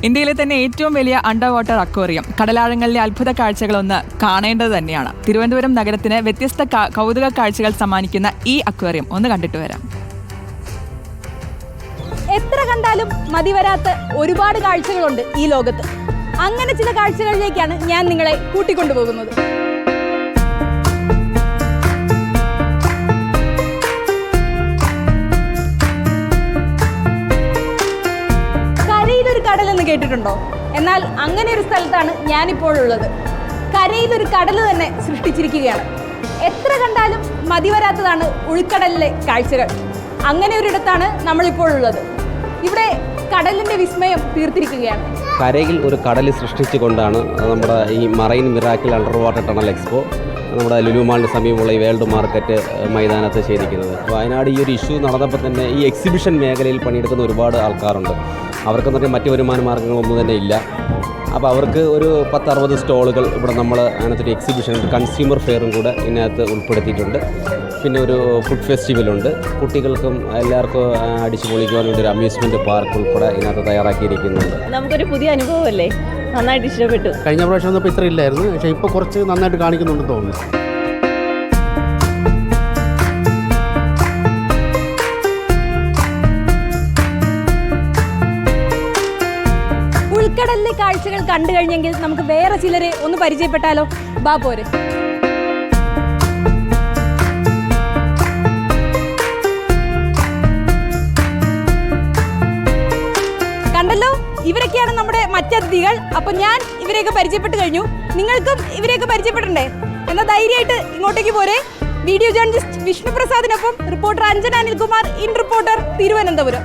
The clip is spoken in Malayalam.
ഇന്ത്യയിലെ തന്നെ ഏറ്റവും വലിയ അണ്ടർ വാട്ടർ അക്വേറിയം, കടലാഴങ്ങളിലെ അത്ഭുത കാഴ്ചകളൊന്ന് കാണേണ്ടത് തന്നെയാണ്. തിരുവനന്തപുരം നഗരത്തിന് വ്യത്യസ്ത കൗതുക കാഴ്ചകൾ സമ്മാനിക്കുന്ന ഈ അക്വേറിയം ഒന്ന് കണ്ടിട്ട് വരാം. എത്ര കണ്ടാലും മതിവരാത്ത ഒരുപാട് കാഴ്ചകളുണ്ട് ഈ ലോകത്ത്. അങ്ങനെ ചില കാഴ്ചകളിലേക്കാണ് ഞാൻ നിങ്ങളെ കൂട്ടിക്കൊണ്ടുപോകുന്നത്. കരയിലൊരു കടലെന്ന് കേട്ടിട്ടുണ്ടോ? എന്നാൽ അങ്ങനെ ഒരു സ്ഥലത്താണ് ഞാനിപ്പോഴുള്ളത്. കരയിലൊരു കടൽ തന്നെ സൃഷ്ടിച്ചിരിക്കുകയാണ്. എത്ര കണ്ടാലും മതിവരാത്തതാണ് ഉൾക്കടലിലെ കാഴ്ചകൾ. അങ്ങനെ ഒരിടത്താണ് നമ്മളിപ്പോഴുള്ളത്. ഇവിടെ കടലിൻ്റെ വിസ്മയം തീർത്തിരിക്കുകയാണ്. കരയിൽ ഒരു കടൽ സൃഷ്ടിച്ചുകൊണ്ടാണ് നമ്മുടെ ഈ marine miracle under water tunnel expo നമ്മുടെ ലുലു മാളിന് സമീപമുള്ള ഈ വേൾഡ് മാർക്കറ്റ് മൈതാനത്ത് ചെയ്തിരിക്കുന്നത്. വയനാട് ഈ ഒരു ഇഷ്യൂ നടന്നപ്പോൾ തന്നെ ഈ എക്സിബിഷൻ മേഖലയിൽ പണിയെടുക്കുന്ന ഒരുപാട് ആൾക്കാരുണ്ട്. അവർക്കെന്ന് പറഞ്ഞാൽ മറ്റ് വരുമാന മാർഗ്ഗങ്ങളൊന്നും തന്നെ ഇല്ല. അപ്പോൾ അവർക്ക് ഒരു 10-60 സ്റ്റോളുകൾ ഇവിടെ നമ്മൾ അതിനകത്തൊരു എക്സിബിഷൻ, കൺസ്യൂമർ ഫെയറും കൂടെ ഇതിനകത്ത് ഉൾപ്പെടുത്തിയിട്ടുണ്ട്. പിന്നെ ഒരു ഫുഡ് ഫെസ്റ്റിവലുണ്ട്. കുട്ടികൾക്കും എല്ലാവർക്കും അടിച്ചു പൊളിക്കുവാൻ വേണ്ടി ഒരു അമ്യൂസ്മെൻറ്റ് പാർക്ക് ഉൾപ്പെടെ ഇതിനകത്ത് തയ്യാറാക്കിയിരിക്കുന്നുണ്ട്. നമുക്കൊരു പുതിയ അനുഭവമല്ലേ, നന്നായിട്ട് ഇഷ്ടപ്പെട്ടു. കഴിഞ്ഞ പ്രാവശ്യം വന്നപ്പോൾ ഇത്ര ഇല്ലായിരുന്നു, പക്ഷേ ഇപ്പോൾ കുറച്ച് നന്നായിട്ട് കാണിക്കുന്നുണ്ടെന്ന് തോന്നുന്നു. ഉൾക്കടലിലെ കാഴ്ചകൾ കണ്ടു കഴിഞ്ഞെങ്കിൽ നമുക്ക് വേറെ ചിലരെ ഒന്ന് പരിചയപ്പെട്ടാലോ? ബാ പോരെ. കണ്ടല്ലോ, ഇവരൊക്കെയാണ് നമ്മുടെ മറ്റതിഥികൾ. അപ്പൊ ഞാൻ ഇവരെയൊക്കെ പരിചയപ്പെട്ട് കഴിഞ്ഞു. നിങ്ങൾക്കും ഇവരെയൊക്കെ പരിചയപ്പെടണ്ടേ? എന്നാൽ ധൈര്യമായിട്ട് ഇങ്ങോട്ടേക്ക് പോരെ. വീഡിയോ ജേർണലിസ്റ്റ് വിഷ്ണു പ്രസാദിനൊപ്പം reporter Anjana Anilkumar, in reporter, Thiruvananthapuram.